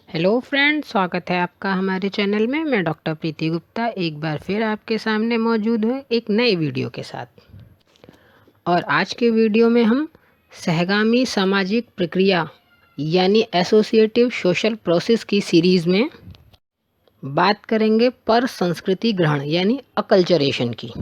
Hello friend, स्वागत है आपका हमारे चैनल में। मैं डॉक्टर प्रीति गुप्ता एक बार फिर आपके सामने मौजूद हूँ एक नई वीडियो के साथ। और आज के वीडियो में हम सहगामी सामाजिक प्रक्रिया यानी एसोसिएटिव सोशल प्रोसेस की सीरीज़ में बात करेंगे पर संस्कृति ग्रहण यानी अकल्चरेशन की।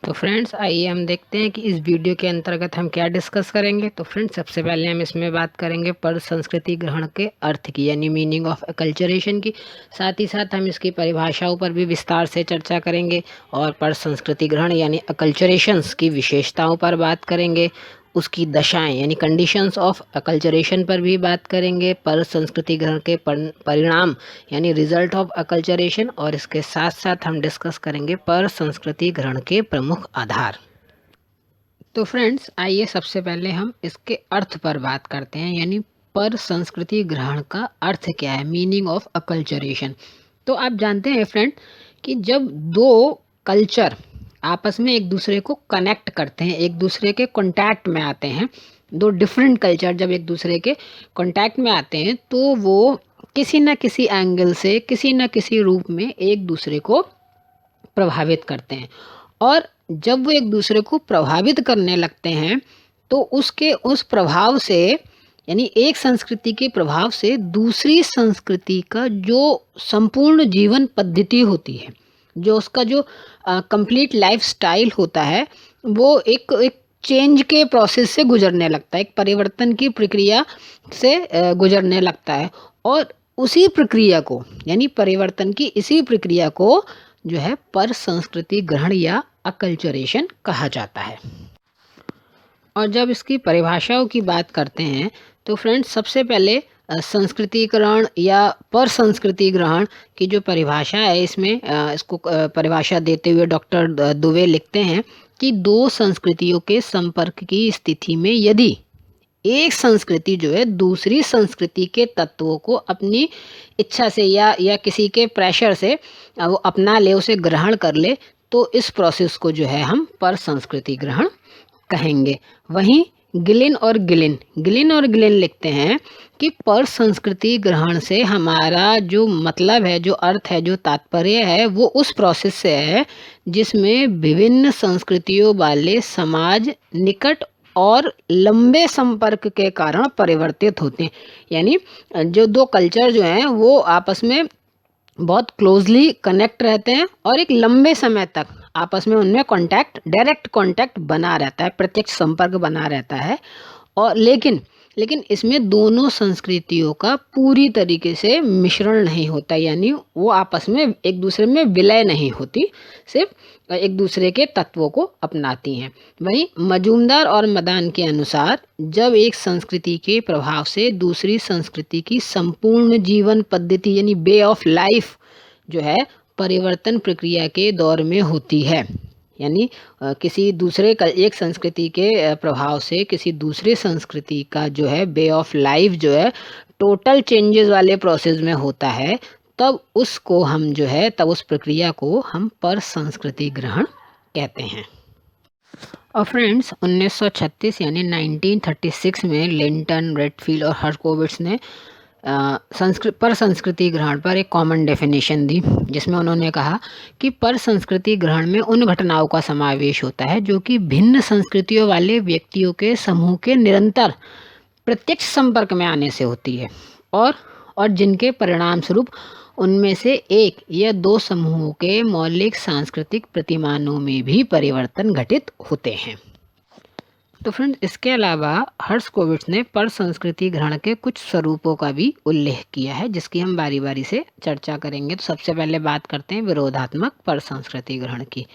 तो फ्रेंड्स, आइए हम देखते हैं कि इस वीडियो के अंतर्गत हम क्या डिस्कस करेंगे। तो फ्रेंड्स, सबसे पहले हम इसमें बात करेंगे पर संस्कृति ग्रहण के अर्थ की यानी मीनिंग ऑफ अकल्चरेशन की। साथ ही साथ हम इसकी परिभाषाओं पर भी विस्तार से चर्चा करेंगे और पर संस्कृति ग्रहण यानी अकल्चरेशंस की विशेषताओं पर बात करेंगे। उसकी दशाएं यानी कंडीशंस ऑफ अकल्चरेशन पर भी बात करेंगे। पर संस्कृति ग्रहण के परिणाम यानी रिजल्ट ऑफ अकल्चरेशन, और इसके साथ साथ हम डिस्कस करेंगे पर संस्कृति ग्रहण के प्रमुख आधार। तो फ्रेंड्स, आइए सबसे पहले हम इसके अर्थ पर बात करते हैं यानी पर संस्कृति ग्रहण का अर्थ क्या है, मीनिंग ऑफ अकल्चरेशन। तो आप जानते हैं फ्रेंड कि जब दो कल्चर आपस में एक दूसरे को कनेक्ट करते हैं, एक दूसरे के कांटेक्ट में आते हैं, दो डिफरेंट कल्चर जब एक दूसरे के कांटेक्ट में आते हैं तो वो किसी न किसी एंगल से किसी न किसी रूप में एक दूसरे को प्रभावित करते हैं। और जब वो एक दूसरे को प्रभावित करने लगते हैं तो उसके उस प्रभाव से यानी एक संस्कृति के प्रभाव से दूसरी संस्कृति का जो संपूर्ण जीवन पद्धति होती है, जो उसका जो कंप्लीट लाइफ स्टाइल होता है, वो एक चेंज के प्रोसेस से गुजरने लगता है, एक परिवर्तन की प्रक्रिया से गुजरने लगता है। और उसी प्रक्रिया को यानी परिवर्तन की इसी प्रक्रिया को जो है पर संस्कृति ग्रहण या अकल्चरेशन कहा जाता है। और जब इसकी परिभाषाओं की बात करते हैं तो फ्रेंड्स, सबसे पहले संस्कृतिकरण या पर संस्कृति ग्रहण की जो परिभाषा है, इसमें इसको परिभाषा देते हुए डॉक्टर दुबे लिखते हैं कि दो संस्कृतियों के संपर्क की स्थिति में यदि एक संस्कृति जो है दूसरी संस्कृति के तत्वों को अपनी इच्छा से या किसी के प्रेशर से वो अपना ले, उसे ग्रहण कर ले, तो इस प्रोसेस को जो है हम पर संस्कृति ग्रहण कहेंगे। वहीं गिलिन और गिलिन लिखते हैं कि पर संस्कृति ग्रहण से हमारा जो मतलब है, जो अर्थ है, जो तात्पर्य है, वो उस प्रोसेस से है जिसमें विभिन्न संस्कृतियों वाले समाज निकट और लंबे संपर्क के कारण परिवर्तित होते हैं। यानी जो दो कल्चर जो हैं वो आपस में बहुत क्लोजली कनेक्ट रहते हैं और एक लंबे समय तक आपस में उनमें डायरेक्ट कांटेक्ट बना रहता है, प्रत्यक्ष संपर्क बना रहता है। और लेकिन इसमें दोनों संस्कृतियों का पूरी तरीके से मिश्रण नहीं होता, यानी वो आपस में एक दूसरे में विलय नहीं होती, सिर्फ एक दूसरे के तत्वों को अपनाती हैं। वहीं मजूमदार और मदान के अनुसार जब एक संस्कृति के प्रभाव से दूसरी संस्कृति की संपूर्ण जीवन पद्धति यानी वे ऑफ लाइफ जो है परिवर्तन प्रक्रिया के दौर में होती है, यानी किसी दूसरे एक संस्कृति के प्रभाव से किसी दूसरे संस्कृति का जो है वे ऑफ लाइफ जो है टोटल चेंजेस वाले प्रोसेस में होता है, तब उसको हम जो है तब उस प्रक्रिया को हम पर संस्कृति ग्रहण कहते हैं। और फ्रेंड्स, 1936 यानी 1936 में लिंटन, रेडफील्ड और हर्कोविट्स ने पर संस्कृति ग्रहण पर एक कॉमन डेफिनेशन दी, जिसमें उन्होंने कहा कि पर संस्कृति ग्रहण में उन घटनाओं का समावेश होता है जो कि भिन्न संस्कृतियों वाले व्यक्तियों के समूह के निरंतर प्रत्यक्ष संपर्क में आने से होती है और जिनके परिणाम स्वरूप उनमें से एक या दो समूहों के मौलिक सांस्कृतिक प्रतिमानों में भी परिवर्तन घटित होते हैं। तो फ्रेंड्स, इसके अलावा हर्शकोविट्स ने पर संस्कृति ग्रहण के कुछ स्वरूपों का भी उल्लेख किया है, जिसकी हम बारी बारी से चर्चा करेंगे। तो सबसे पहले बात करते हैं विरोधात्मक पर संस्कृति ग्रहण की।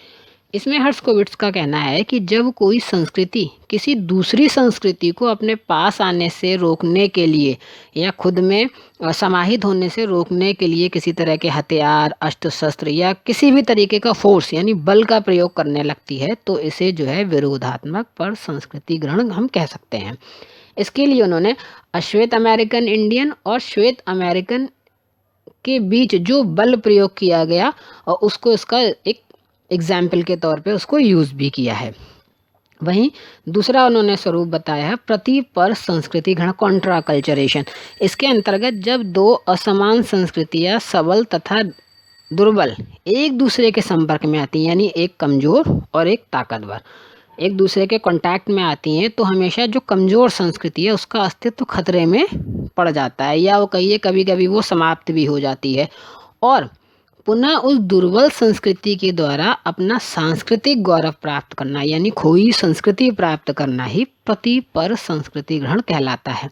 इसमें हर्शकोविट्स का कहना है कि जब कोई संस्कृति किसी दूसरी संस्कृति को अपने पास आने से रोकने के लिए या खुद में समाहित होने से रोकने के लिए किसी तरह के हथियार, अस्त्र शस्त्र या किसी भी तरीके का फोर्स यानी बल का प्रयोग करने लगती है, तो इसे जो है विरोधात्मक पर संस्कृति ग्रहण हम कह सकते हैं। इसके लिए उन्होंने अश्वेत अमेरिकन इंडियन और श्वेत अमेरिकन के बीच जो बल प्रयोग किया गया और उसको इसका एक एग्जाम्पल के तौर पे उसको यूज़ भी किया है। वहीं दूसरा उन्होंने स्वरूप बताया है प्रति पर संस्कृति ग्रहण, कॉन्ट्रा कल्चरेशन। इसके अंतर्गत जब दो असमान संस्कृतियां सबल तथा दुर्बल एक दूसरे के संपर्क में आती हैं, यानी एक कमजोर और एक ताकतवर एक दूसरे के कांटेक्ट में आती हैं, तो हमेशा जो कमज़ोर संस्कृति है उसका अस्तित्व खतरे में पड़ जाता है, या वो कहिए कभी कभी वो समाप्त भी हो जाती है, और पुनः उस दुर्बल संस्कृति के द्वारा अपना सांस्कृतिक गौरव प्राप्त करना, यानी खोई संस्कृति प्राप्त करना ही प्रति पर संस्कृति ग्रहण कहलाता है।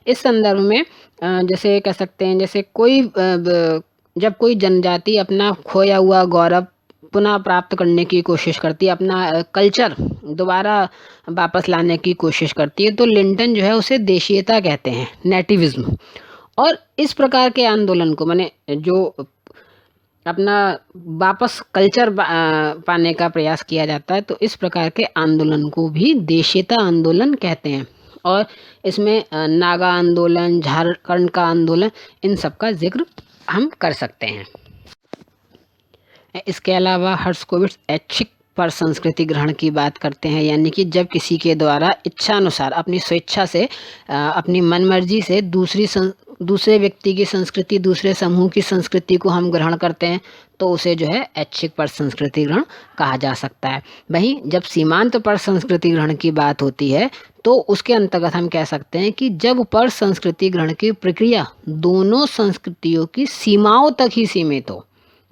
इस संदर्भ में जैसे कह सकते हैं, जैसे जब कोई जनजाति अपना खोया हुआ गौरव पुनः प्राप्त करने की कोशिश करती है, अपना कल्चर दोबारा वापस लाने की कोशिश करती है, तो लिंटन जो है उसे देशीयता कहते हैं, नेटिविज्म। और इस प्रकार के आंदोलन को, माने जो अपना वापस कल्चर पाने का प्रयास किया जाता है, तो इस प्रकार के आंदोलन को भी देशीयता आंदोलन कहते हैं। और इसमें नागा आंदोलन, झारखंड का आंदोलन, इन सब का जिक्र हम कर सकते हैं। इसके अलावा हर्स्कोविट्ज़ ऐच्छिक पर संस्कृति ग्रहण की बात करते हैं, यानी कि जब किसी के द्वारा इच्छानुसार अपनी स्वेच्छा से अपनी मनमर्जी से दूसरे व्यक्ति की संस्कृति, दूसरे समूह की संस्कृति को हम ग्रहण करते हैं, तो उसे जो है ऐच्छिक पर संस्कृति ग्रहण कहा जा सकता है। वहीं जब सीमांत पर संस्कृति ग्रहण की बात होती है, तो उसके अंतर्गत हम कह सकते हैं कि जब पर संस्कृति ग्रहण की प्रक्रिया दोनों संस्कृतियों की सीमाओं तक ही सीमित हो,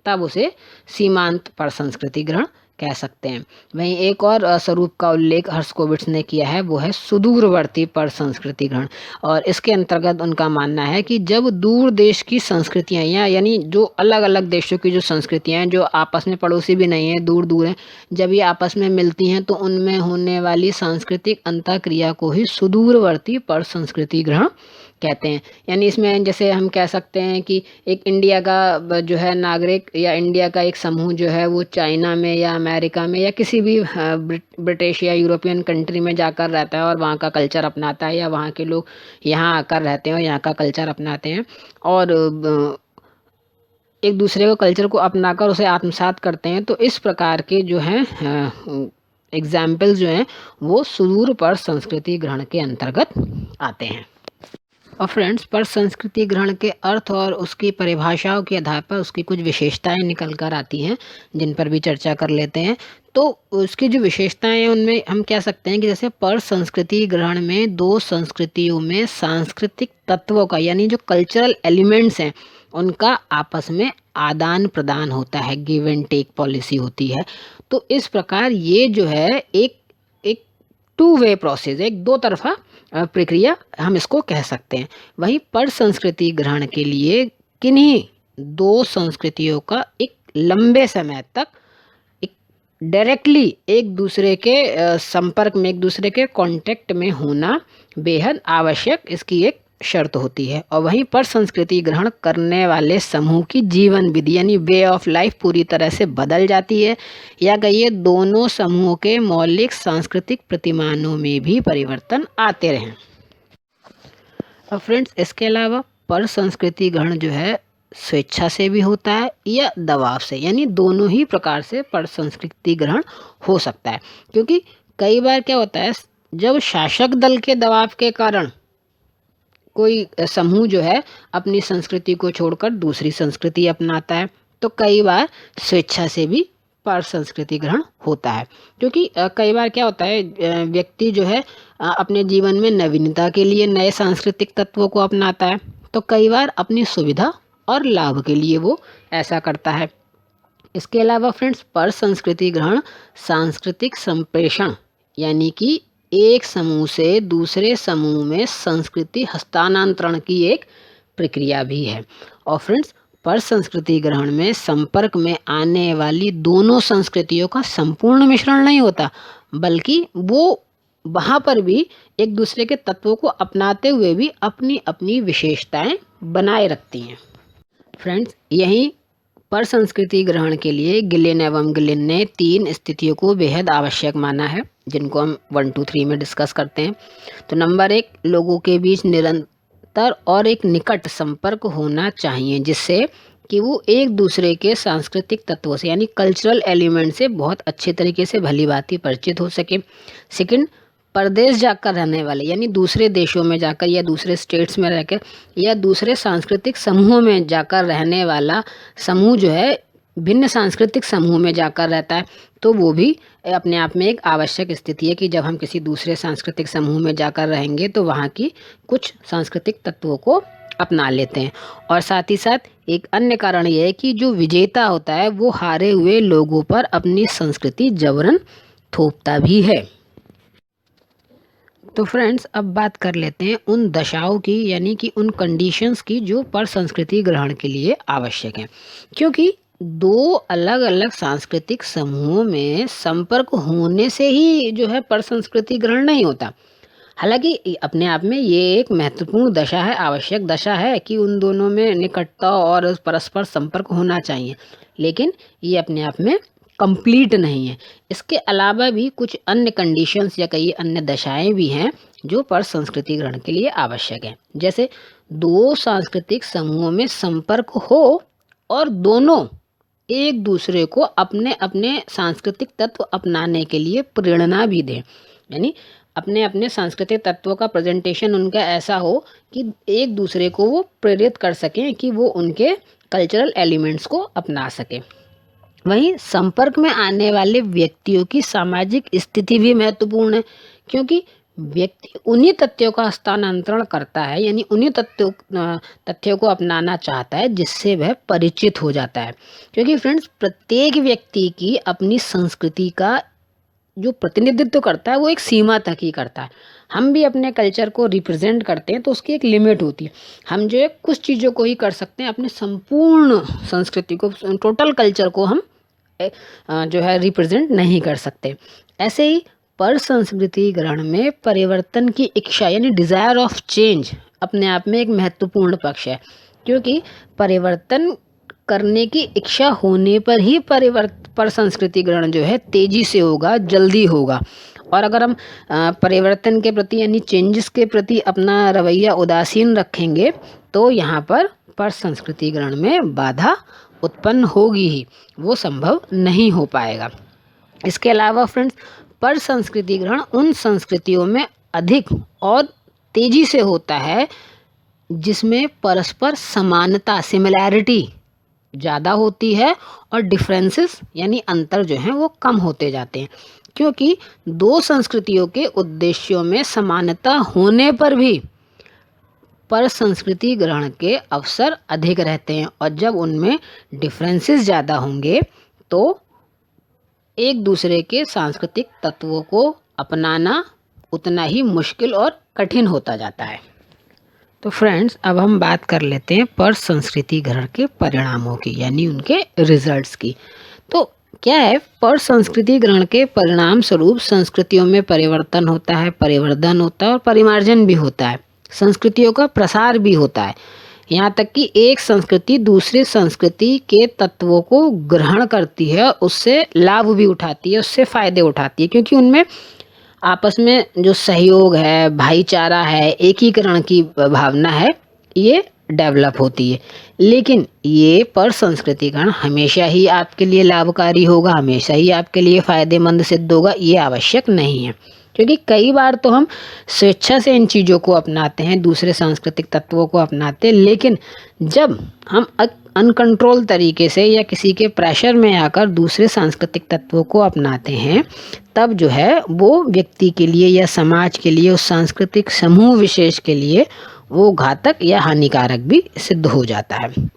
तब उसे सीमांत पर संस्कृति ग्रहण कह सकते हैं। वहीं एक और स्वरूप का उल्लेख हर्स्कोविट्ज़ ने किया है, वो है सुदूरवर्ती पर संस्कृति ग्रहण। और इसके अंतर्गत उनका मानना है कि जब दूर देश की संस्कृतियाँ, यानी जो अलग अलग देशों की जो संस्कृतियाँ हैं, जो आपस में पड़ोसी भी नहीं हैं, दूर दूर हैं, जब ये आपस में मिलती हैं, तो उनमें होने वाली सांस्कृतिक अंतःक्रिया को ही सुदूरवर्ती पर संस्कृति ग्रहण कहते हैं। यानी इसमें जैसे हम कह सकते हैं कि एक इंडिया का जो है नागरिक, या इंडिया का एक समूह जो है वो चाइना में या अमेरिका में या किसी भी ब्रिटिश या यूरोपियन कंट्री में जाकर रहता है और वहाँ का कल्चर अपनाता है, या वहाँ के लोग यहाँ आकर रहते हैं और यहाँ का कल्चर अपनाते हैं, और एक दूसरे को कल्चर को अपनाकर उसे आत्मसात करते हैं। तो इस प्रकार के जो हैं एग्जाम्पल्स जो हैं वो सुदूर पर संस्कृति ग्रहण के अंतर्गत आते हैं। और फ्रेंड्स, पर संस्कृति ग्रहण के अर्थ और उसकी परिभाषाओं के आधार पर उसकी कुछ विशेषताएं निकल कर आती हैं, जिन पर भी चर्चा कर लेते हैं। तो उसकी जो विशेषताएं हैं उनमें हम कह सकते हैं कि जैसे पर संस्कृति ग्रहण में दो संस्कृतियों में सांस्कृतिक तत्वों का, यानी जो कल्चरल एलिमेंट्स हैं, उनका आपस में आदान प्रदान होता है, गिव एंड टेक पॉलिसी होती है। तो इस प्रकार ये जो है एक टू वे प्रोसेस, एक दो तरफा प्रक्रिया हम इसको कह सकते हैं। वहीं पर संस्कृति ग्रहण के लिए किन्हीं दो संस्कृतियों का एक लंबे समय तक एक डायरेक्टली एक दूसरे के संपर्क में, एक दूसरे के कांटेक्ट में होना बेहद आवश्यक, इसकी एक शर्त होती है। और वहीं पर संस्कृति ग्रहण करने वाले समूह की जीवन विधि, यानी वे ऑफ लाइफ, पूरी तरह से बदल जाती है, या कहिए दोनों समूहों के मौलिक सांस्कृतिक प्रतिमानों में भी परिवर्तन आते रहें। और फ्रेंड्स, इसके अलावा पर संस्कृति ग्रहण जो है स्वेच्छा से भी होता है या दबाव से, यानी दोनों ही प्रकार से पर संस्कृति ग्रहण हो सकता है। क्योंकि कई बार क्या होता है, जब शासक दल के दबाव के कारण कोई समूह जो है अपनी संस्कृति को छोड़कर दूसरी संस्कृति अपनाता है, तो कई बार स्वेच्छा से भी पर संस्कृति ग्रहण होता है। क्योंकि कई बार क्या होता है, व्यक्ति जो है अपने जीवन में नवीनता के लिए नए सांस्कृतिक तत्वों को अपनाता है, तो कई बार अपनी सुविधा और लाभ के लिए वो ऐसा करता है। इसके अलावा फ्रेंड्स, पर संस्कृति ग्रहण सांस्कृतिक संप्रेषण, यानी कि एक समूह से दूसरे समूह में संस्कृति हस्तांतरण की एक प्रक्रिया भी है। और फ्रेंड्स, पर संस्कृति ग्रहण में संपर्क में आने वाली दोनों संस्कृतियों का संपूर्ण मिश्रण नहीं होता, बल्कि वो वहाँ पर भी एक दूसरे के तत्वों को अपनाते हुए भी अपनी अपनी विशेषताएं बनाए रखती हैं। फ्रेंड्स, यही पर संस्कृति ग्रहण के लिए गिलिन एवं गिलिन ने 3 स्थितियों को बेहद आवश्यक माना है, जिनको हम 1, 2, 3 में डिस्कस करते हैं। तो नंबर 1, लोगों के बीच निरंतर और एक निकट संपर्क होना चाहिए, जिससे कि वो एक दूसरे के सांस्कृतिक तत्वों से यानी कल्चरल एलिमेंट से बहुत अच्छे तरीके से भली भांति परिचित हो सके। सेकंड, परदेश जाकर रहने वाले यानी दूसरे देशों में जाकर या दूसरे स्टेट्स में रहकर या दूसरे सांस्कृतिक समूहों में जाकर रहने वाला समूह जो है भिन्न सांस्कृतिक समूह में जाकर रहता है, तो वो भी अपने आप में एक आवश्यक स्थिति है कि जब हम किसी दूसरे सांस्कृतिक समूह में जाकर रहेंगे तो वहाँ की कुछ सांस्कृतिक तत्वों को अपना लेते हैं। और साथ ही साथ एक अन्य कारण यह है कि जो विजेता होता है वो हारे हुए लोगों पर अपनी संस्कृति जबरन थोपता भी है। तो फ्रेंड्स, अब बात कर लेते हैं उन दशाओं की यानी कि उन कंडीशंस की जो पर संस्कृति ग्रहण के लिए आवश्यक हैं, क्योंकि दो अलग अलग सांस्कृतिक समूहों में संपर्क होने से ही जो है पर संस्कृति ग्रहण नहीं होता। हालांकि अपने आप में ये एक महत्वपूर्ण दशा है, आवश्यक दशा है कि उन दोनों में निकटता और परस्पर संपर्क होना चाहिए, लेकिन ये अपने आप में कंप्लीट नहीं है। इसके अलावा भी कुछ अन्य कंडीशंस या कई अन्य दशाएं भी हैं जो पर संस्कृति ग्रहण के लिए आवश्यक हैं। जैसे दो सांस्कृतिक समूहों में संपर्क हो और दोनों एक दूसरे को अपने अपने सांस्कृतिक तत्व अपनाने के लिए प्रेरणा भी दें, यानी अपने अपने सांस्कृतिक तत्वों का प्रेजेंटेशन उनका ऐसा हो कि एक दूसरे को वो प्रेरित कर सकें कि वो उनके कल्चरल एलिमेंट्स को अपना सकें। वहीं संपर्क में आने वाले व्यक्तियों की सामाजिक स्थिति भी महत्वपूर्ण है, क्योंकि व्यक्ति उन्हीं तथ्यों का हस्तांतरण करता है यानी उन्हीं तथ्यों को अपनाना चाहता है जिससे वह परिचित हो जाता है। क्योंकि फ्रेंड्स, प्रत्येक व्यक्ति की अपनी संस्कृति का जो प्रतिनिधित्व करता है वो एक सीमा तक ही करता है। हम भी अपने कल्चर को रिप्रेजेंट करते हैं तो उसकी एक लिमिट होती है। हम जो है कुछ चीज़ों को ही कर सकते हैं, अपने संपूर्ण संस्कृति को, टोटल कल्चर को हम जो है रिप्रेजेंट नहीं कर सकते। ऐसे ही पर संस्कृति ग्रहण में परिवर्तन की इच्छा यानी डिज़ायर ऑफ चेंज अपने आप में एक महत्वपूर्ण पक्ष है, क्योंकि परिवर्तन करने की इच्छा होने पर ही पर संस्कृति ग्रहण जो है तेजी से होगा, जल्दी होगा। और अगर हम परिवर्तन के प्रति यानी चेंजेस के प्रति अपना रवैया उदासीन रखेंगे तो यहाँ पर संस्कृति ग्रहण में बाधा उत्पन्न होगी ही, वो संभव नहीं हो पाएगा। इसके अलावा फ्रेंड्स, पर संस्कृति ग्रहण उन संस्कृतियों में अधिक और तेजी से होता है जिसमें परस्पर समानता सिमिलैरिटी ज़्यादा होती है और डिफरेंसेस यानी अंतर जो हैं वो कम होते जाते हैं, क्योंकि दो संस्कृतियों के उद्देश्यों में समानता होने पर भी पर संस्कृति ग्रहण के अवसर अधिक रहते हैं। और जब उनमें डिफरेंसेस ज़्यादा होंगे तो एक दूसरे के सांस्कृतिक तत्वों को अपनाना उतना ही मुश्किल और कठिन होता जाता है। तो फ्रेंड्स, अब हम बात कर लेते हैं पर संस्कृति ग्रहण के परिणामों की यानी उनके रिजल्ट्स की। तो क्या है, पर संस्कृति ग्रहण के परिणाम स्वरूप संस्कृतियों में परिवर्तन होता है, परिवर्धन होता है और परिमार्जन भी होता है। संस्कृतियों का प्रसार भी होता है, यहाँ तक कि एक संस्कृति दूसरी संस्कृति के तत्वों को ग्रहण करती है, उससे लाभ भी उठाती है, उससे फायदे उठाती है, क्योंकि उनमें आपस में जो सहयोग है, भाईचारा है, एकीकरण की भावना है, ये डेवलप होती है। लेकिन ये पर संस्कृतिकरण हमेशा ही आपके लिए लाभकारी होगा, हमेशा ही आपके लिए फ़ायदेमंद सिद्ध होगा, ये आवश्यक नहीं है। क्योंकि कई बार तो हम स्वेच्छा से इन चीज़ों को अपनाते हैं, दूसरे सांस्कृतिक तत्वों को अपनाते हैं, लेकिन जब हम अनकंट्रोल तरीके से या किसी के प्रेशर में आकर दूसरे सांस्कृतिक तत्वों को अपनाते हैं, तब जो है वो व्यक्ति के लिए या समाज के लिए, उस सांस्कृतिक समूह विशेष के लिए वो घातक या हानिकारक भी सिद्ध हो जाता है।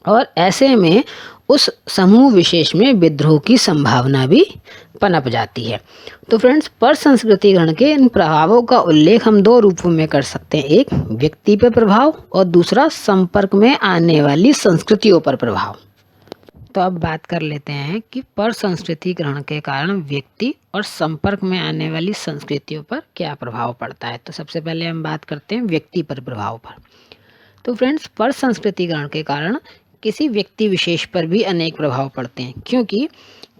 और ऐसे में उस समूह विशेष में विद्रोह की संभावना भी पनप जाती है। तो फ्रेंड्स, पर संस्कृति ग्रहण के इन प्रभावों का उल्लेख हम दो रूपों में कर सकते हैं, एक व्यक्ति पर प्रभाव और दूसरा संपर्क में आने वाली संस्कृतियों पर प्रभाव। तो अब बात कर लेते हैं कि पर संस्कृति ग्रहण के कारण व्यक्ति और संपर्क में आने वाली संस्कृतियों पर क्या प्रभाव पड़ता है। तो सबसे पहले हम बात करते हैं व्यक्ति पर प्रभाव पर। तो फ्रेंड्स, पर संस्कृति ग्रहण के कारण किसी व्यक्ति विशेष पर भी अनेक प्रभाव पड़ते हैं, क्योंकि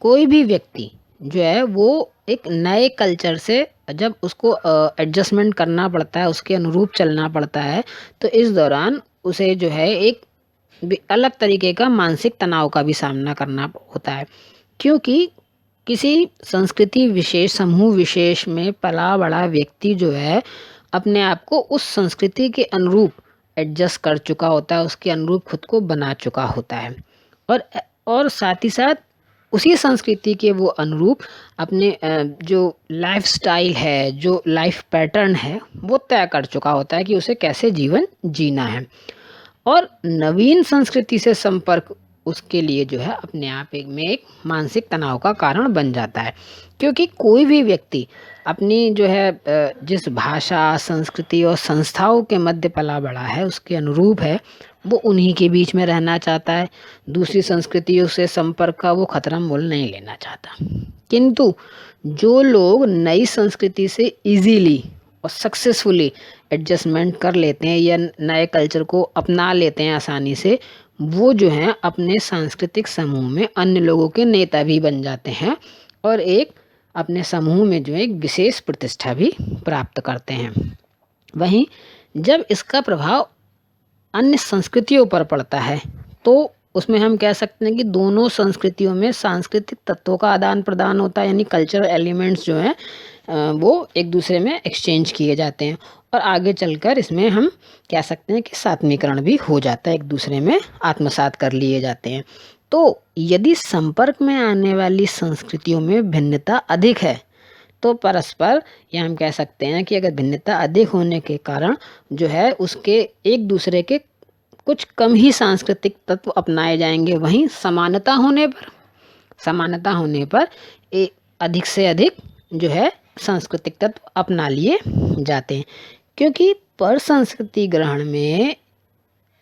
कोई भी व्यक्ति जो है वो एक नए कल्चर से जब उसको एडजस्टमेंट करना पड़ता है, उसके अनुरूप चलना पड़ता है, तो इस दौरान उसे जो है एक अलग तरीके का मानसिक तनाव का भी सामना करना होता है, क्योंकि किसी संस्कृति विशेष, समूह विशेष में पला बड़ा व्यक्ति जो है अपने आप को उस संस्कृति के अनुरूप एडजस्ट कर चुका होता है, उसके अनुरूप खुद को बना चुका होता है, और और साथ ही साथ उसी संस्कृति के वो अनुरूप अपने जो लाइफस्टाइल है, जो लाइफ पैटर्न है, वो तय कर चुका होता है कि उसे कैसे जीवन जीना है। और नवीन संस्कृति से संपर्क उसके लिए जो है अपने आप एक मानसिक तनाव का कारण बन जाता है, क्योंकि कोई भी व्यक्ति अपनी जो है जिस भाषा, संस्कृति और संस्थाओं के मध्य पला बड़ा है, उसके अनुरूप है, वो उन्हीं के बीच में रहना चाहता है। दूसरी संस्कृतियों से संपर्क का वो खतरा मोल नहीं लेना चाहता। किंतु जो लोग नई संस्कृति से इजीली और सक्सेसफुली एडजस्टमेंट कर लेते हैं या नए कल्चर को अपना लेते हैं आसानी से, वो जो हैं अपने सांस्कृतिक समूह में अन्य लोगों के नेता भी बन जाते हैं और एक अपने समूह में जो है एक विशेष प्रतिष्ठा भी प्राप्त करते हैं। वहीं जब इसका प्रभाव अन्य संस्कृतियों पर पड़ता है तो उसमें हम कह सकते हैं कि दोनों संस्कृतियों में सांस्कृतिक तत्वों का आदान प्रदान होता है, यानी कल्चरल एलिमेंट्स जो हैं वो एक दूसरे में एक्सचेंज किए जाते हैं, और आगे चलकर इसमें हम कह सकते हैं कि सात्मीकरण भी हो जाता है, एक दूसरे में आत्मसात कर लिए जाते हैं। तो यदि संपर्क में आने वाली संस्कृतियों में भिन्नता अधिक है तो परस्पर, या हम कह सकते हैं कि अगर भिन्नता अधिक होने के कारण जो है उसके एक दूसरे के कुछ कम ही सांस्कृतिक तत्व अपनाए जाएंगे, वहीं समानता होने पर अधिक से अधिक जो है सांस्कृतिक तत्व अपना लिए जाते हैं, क्योंकि पर संस्कृति ग्रहण में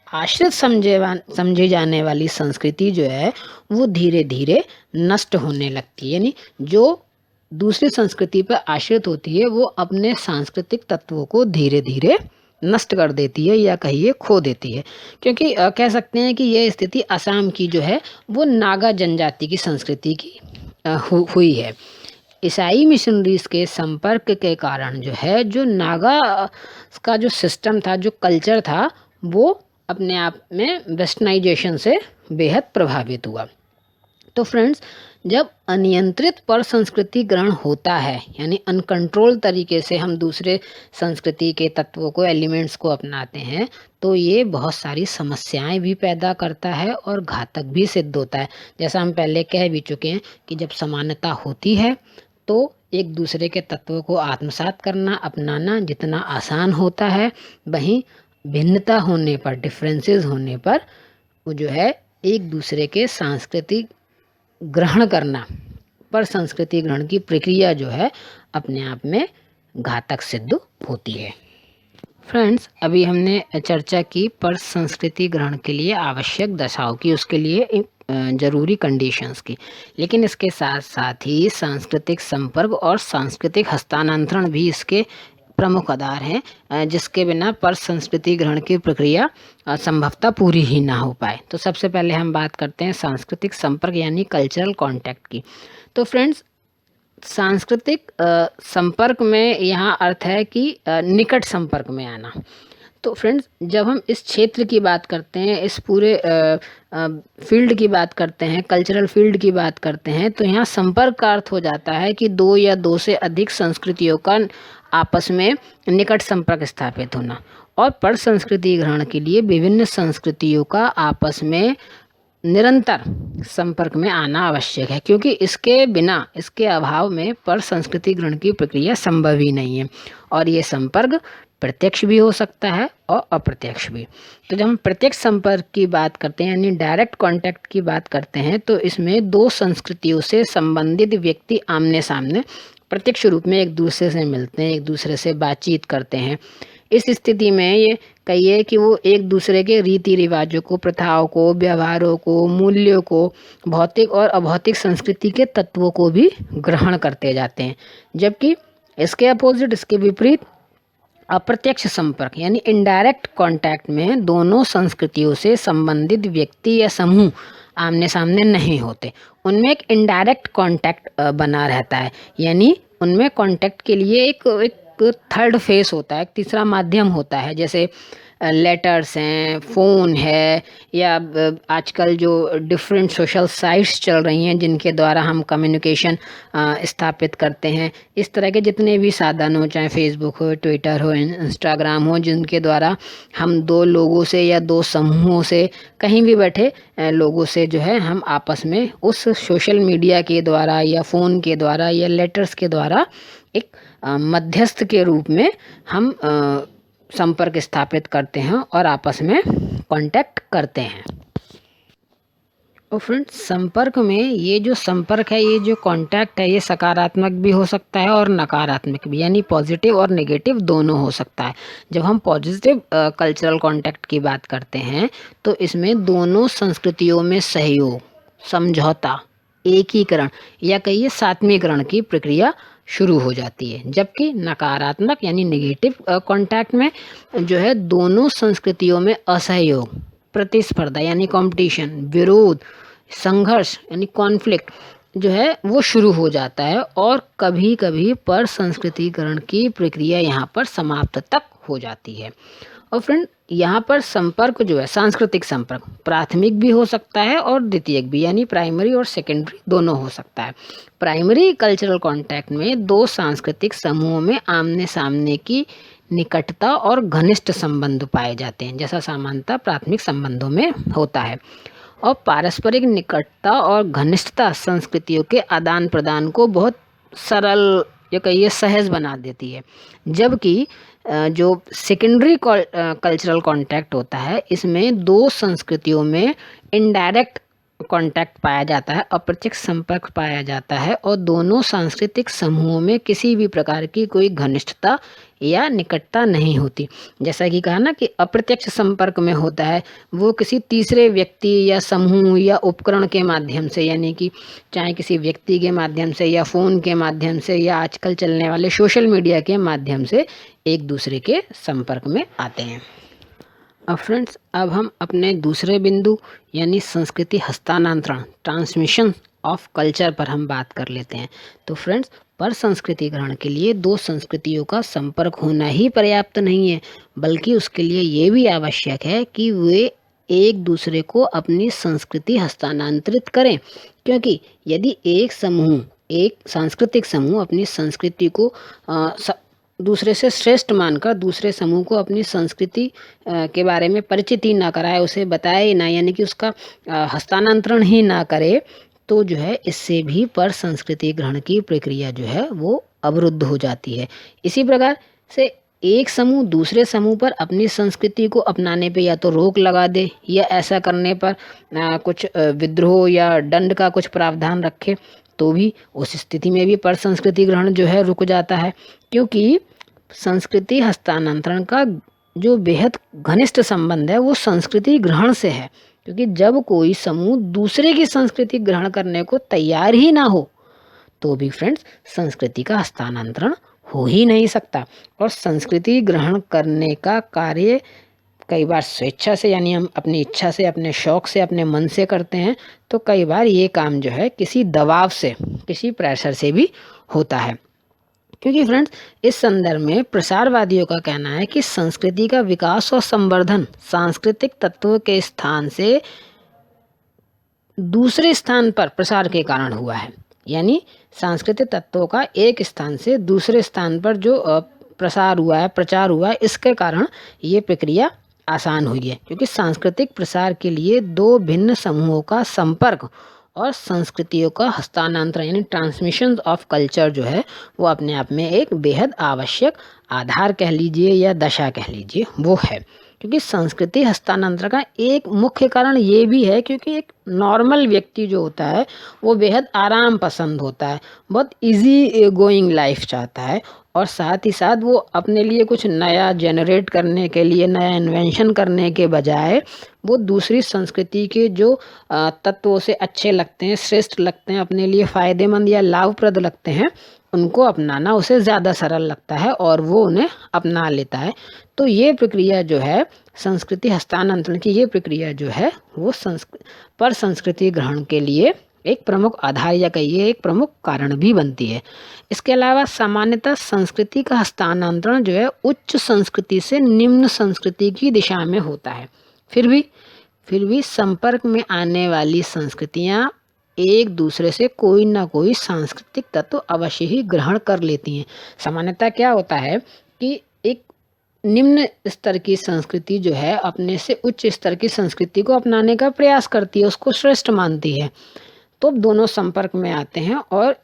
आश्रित समझे जाने वाली संस्कृति जो है वो धीरे धीरे नष्ट होने लगती है। यानी जो दूसरी संस्कृति पर आश्रित होती है वो अपने सांस्कृतिक तत्वों को धीरे धीरे नष्ट कर देती है, या कहिए खो देती है। क्योंकि कह सकते हैं कि यह स्थिति असम की जो है वो नागा जनजाति की संस्कृति की हुई है। ईसाई मिशनरीज के संपर्क के कारण जो है जो नागा का जो सिस्टम था, जो कल्चर था, वो अपने आप में वेस्टर्नाइजेशन से बेहद प्रभावित हुआ। तो फ्रेंड्स, जब अनियंत्रित पर संस्कृति ग्रहण होता है, यानी अनकंट्रोल तरीके से हम दूसरे संस्कृति के तत्वों को, एलिमेंट्स को अपनाते हैं, तो ये बहुत सारी समस्याएं भी पैदा करता है और घातक भी सिद्ध होता है। जैसा हम पहले कह भी चुके हैं कि जब समानता होती है तो एक दूसरे के तत्वों को आत्मसात करना, अपनाना जितना आसान होता है, वहीं भिन्नता होने पर, डिफरेंसेस होने पर वो जो है एक दूसरे के सांस्कृतिक ग्रहण करना, पर संस्कृति ग्रहण की प्रक्रिया जो है अपने आप में घातक सिद्ध होती है। फ्रेंड्स, अभी हमने चर्चा की पर संस्कृति ग्रहण के लिए आवश्यक दशाओं की, उसके लिए जरूरी कंडीशंस की, लेकिन इसके साथ साथ ही सांस्कृतिक संपर्क और सांस्कृतिक हस्तांतरण भी इसके प्रमुख आधार हैं, जिसके बिना पर संस्कृति ग्रहण की प्रक्रिया संभवतः पूरी ही ना हो पाए। तो सबसे पहले हम बात करते हैं सांस्कृतिक संपर्क यानी कल्चरल कांटेक्ट की। तो फ्रेंड्स, सांस्कृतिक संपर्क में यहाँ अर्थ है कि निकट संपर्क में आना। तो फ्रेंड्स, जब हम इस क्षेत्र की बात करते हैं, इस पूरे फील्ड की बात करते हैं, कल्चरल फील्ड की बात करते हैं, तो यहाँ संपर्क का अर्थ हो जाता है कि दो या दो से अधिक संस्कृतियों का आपस में निकट संपर्क स्थापित होना। और पर संस्कृति ग्रहण के लिए विभिन्न संस्कृतियों का आपस में निरंतर संपर्क में आना आवश्यक है, क्योंकि इसके बिना, इसके अभाव में पर संस्कृति ग्रहण की प्रक्रिया संभव ही नहीं है। और ये संपर्क प्रत्यक्ष भी हो सकता है और अप्रत्यक्ष भी। तो जब हम प्रत्यक्ष संपर्क की बात करते हैं यानी डायरेक्ट कांटेक्ट की बात करते हैं, तो इसमें दो संस्कृतियों से संबंधित व्यक्ति आमने सामने प्रत्यक्ष रूप में एक दूसरे से मिलते हैं, एक दूसरे से बातचीत करते हैं। इस स्थिति में ये कहिए कि वो एक दूसरे के रीति रिवाजों को, प्रथाओं को, व्यवहारों को, मूल्यों को, भौतिक और अभौतिक संस्कृति के तत्वों को भी ग्रहण करते जाते हैं। जबकि इसके अपोजिट, इसके विपरीत अप्रत्यक्ष संपर्क यानी इनडायरेक्ट कांटेक्ट में दोनों संस्कृतियों से संबंधित व्यक्ति या समूह आमने सामने नहीं होते, उनमें एक इनडायरेक्ट कांटेक्ट बना रहता है। यानी उनमें कांटेक्ट के लिए एक थर्ड फेस होता है, एक तीसरा माध्यम होता है। जैसे लेटर्स हैं, फ़ोन है, या आजकल जो डिफरेंट सोशल साइट्स चल रही हैं जिनके द्वारा हम कम्युनिकेशन स्थापित करते हैं, इस तरह के जितने भी साधन हो, चाहे फेसबुक हो, ट्विटर हो, इंस्टाग्राम हो, जिनके द्वारा हम दो लोगों से या दो समूहों से, कहीं भी बैठे लोगों से जो है हम आपस में उस सोशल मीडिया के द्वारा या फ़ोन के द्वारा या लेटर्स के द्वारा एक मध्यस्थ के रूप में हम संपर्क स्थापित करते हैं और आपस में कांटेक्ट करते हैं। और फ्रेंड्स, संपर्क में ये जो संपर्क है, ये जो कांटेक्ट है, ये सकारात्मक भी हो सकता है और नकारात्मक भी, यानी पॉजिटिव और नेगेटिव दोनों हो सकता है। जब हम पॉजिटिव कल्चरल कांटेक्ट की बात करते हैं तो इसमें दोनों संस्कृतियों में सहयोग, समझौता, एकीकरण या कहिए सात्मीकरण की प्रक्रिया शुरू हो जाती है। जबकि नकारात्मक यानी नेगेटिव कांटेक्ट में जो है दोनों संस्कृतियों में असहयोग, प्रतिस्पर्धा यानी कंपटीशन, विरोध, संघर्ष यानी कॉन्फ्लिक्ट जो है वो शुरू हो जाता है और कभी कभी पर संस्कृतिकरण की प्रक्रिया यहाँ पर समाप्त तक हो जाती है। और फ्रेंड, यहाँ पर संपर्क जो है, सांस्कृतिक संपर्क प्राथमिक भी हो सकता है और द्वितीयक भी, यानी प्राइमरी और सेकेंडरी दोनों हो सकता है। प्राइमरी कल्चरल कांटेक्ट में दो सांस्कृतिक समूहों में आमने सामने की निकटता और घनिष्ठ संबंध पाए जाते हैं, जैसा सामान्यतः प्राथमिक संबंधों में होता है। और पारस्परिक निकटता और घनिष्ठता संस्कृतियों के आदान प्रदान को बहुत सरल या कहिए सहज बना देती है। जबकि जो सेकेंडरी कल्चरल कांटेक्ट होता है, इसमें दो संस्कृतियों में इनडायरेक्ट कांटेक्ट पाया जाता है, अप्रत्यक्ष संपर्क पाया जाता है और दोनों सांस्कृतिक समूहों में किसी भी प्रकार की कोई घनिष्ठता या निकटता नहीं होती। जैसा कि कहा ना कि अप्रत्यक्ष संपर्क में होता है, वो किसी तीसरे व्यक्ति या समूह या उपकरण के माध्यम से, यानी कि चाहे किसी व्यक्ति के माध्यम से या फ़ोन के माध्यम से या आजकल चलने वाले सोशल मीडिया के माध्यम से एक दूसरे के संपर्क में आते हैं। अब फ्रेंड्स, अब हम अपने दूसरे बिंदु यानी संस्कृति हस्तांतरण, ट्रांसमिशन ऑफ कल्चर पर हम बात कर लेते हैं। तो फ्रेंड्स, पर संस्कृति ग्रहण के लिए दो संस्कृतियों का संपर्क होना ही पर्याप्त नहीं है, बल्कि उसके लिए ये भी आवश्यक है कि वे एक दूसरे को अपनी संस्कृति हस्तांतरित करें। क्योंकि यदि एक सांस्कृतिक समूह अपनी संस्कृति को दूसरे से श्रेष्ठ मानकर दूसरे समूह को अपनी संस्कृति के बारे में परिचित ही ना कराए, उसे बताए ना, यानी कि उसका हस्तांतरण ही ना करे, तो जो है इससे भी पर संस्कृति ग्रहण की प्रक्रिया जो है वो अवरुद्ध हो जाती है। इसी प्रकार से एक समूह दूसरे समूह पर अपनी संस्कृति को अपनाने पे या तो रोक लगा दे या ऐसा करने पर कुछ विद्रोह या दंड का कुछ प्रावधान रखे, तो भी उस स्थिति में भी पर संस्कृति ग्रहण जो है रुक जाता है। क्योंकि संस्कृति हस्तांतरण का जो बेहद घनिष्ठ संबंध है वो संस्कृति ग्रहण से है। क्योंकि जब कोई समूह दूसरे की संस्कृति ग्रहण करने को तैयार ही ना हो, तो भी फ्रेंड्स संस्कृति का हस्तांतरण हो ही नहीं सकता। और संस्कृति ग्रहण करने का कार्य कई बार स्वेच्छा से, यानी हम अपनी इच्छा से, अपने शौक से, अपने मन से करते हैं, तो कई बार ये काम जो है किसी दबाव से, किसी प्रेशर से भी होता है। क्योंकि फ्रेंड्स, इस संदर्भ में प्रसारवादियों का कहना है कि संस्कृति का विकास और संवर्धन सांस्कृतिक तत्वों के स्थान से दूसरे स्थान पर प्रसार के कारण हुआ है। यानी सांस्कृतिक तत्वों का एक स्थान से दूसरे स्थान पर जो प्रसार हुआ है, प्रचार हुआ है, इसके कारण ये प्रक्रिया आसान हुई है। क्योंकि सांस्कृतिक प्रसार के लिए दो भिन्न समूहों का संपर्क और संस्कृतियों का हस्तांतरण यानी ट्रांसमिशन ऑफ कल्चर जो है वो अपने आप में एक बेहद आवश्यक आधार कह लीजिए या दशा कह लीजिए वो है। क्योंकि संस्कृति हस्तांतरण का एक मुख्य कारण ये भी है क्योंकि एक नॉर्मल व्यक्ति जो होता है वो बेहद आराम पसंद होता है, बहुत इजी गोइंग लाइफ चाहता है, और साथ ही साथ वो अपने लिए कुछ नया जनरेट करने के लिए, नया इन्वेंशन करने के बजाय वो दूसरी संस्कृति के जो तत्वों से अच्छे लगते हैं, श्रेष्ठ लगते हैं, अपने लिए फ़ायदेमंद या लाभप्रद लगते हैं, उनको अपनाना उसे ज़्यादा सरल लगता है और वो उन्हें अपना लेता है। तो ये प्रक्रिया जो है संस्कृति हस्तांतरण की, ये प्रक्रिया जो है वो पर संस्कृति ग्रहण के लिए एक प्रमुख आधार या कहिए एक प्रमुख कारण भी बनती है। इसके अलावा सामान्यतः संस्कृति का हस्तांतरण जो है उच्च संस्कृति से निम्न संस्कृति की दिशा में होता है। फिर भी संपर्क में आने वाली संस्कृतियाँ एक दूसरे से कोई ना कोई सांस्कृतिक तत्व अवश्य ही ग्रहण कर लेती हैं। सामान्यतः क्या होता है कि एक निम्न स्तर की संस्कृति जो है अपने से उच्च स्तर की संस्कृति को अपनाने का प्रयास करती है, उसको श्रेष्ठ मानती है। तो दोनों संपर्क में आते हैं और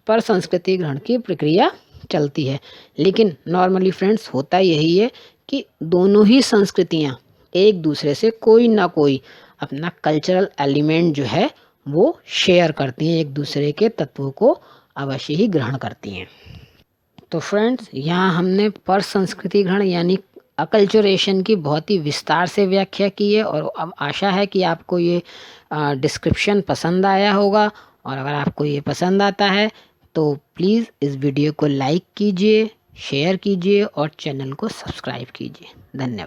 पर संस्कृति ग्रहण की प्रक्रिया चलती है। लेकिन नॉर्मली फ्रेंड्स होता यही है कि दोनों ही संस्कृतियाँ एक दूसरे से कोई ना कोई अपना कल्चरल एलिमेंट जो है वो शेयर करती हैं, एक दूसरे के तत्वों को अवश्य ही ग्रहण करती हैं। तो फ्रेंड्स यहाँ हमने पर संस्कृति ग्रहण यानी अकल्चरेशन की बहुत ही विस्तार से व्याख्या की है और अब आशा है कि आपको ये डिस्क्रिप्शन पसंद आया होगा। और अगर आपको ये पसंद आता है तो प्लीज़ इस वीडियो को लाइक कीजिए, शेयर कीजिए और चैनल को सब्सक्राइब कीजिए। धन्यवाद।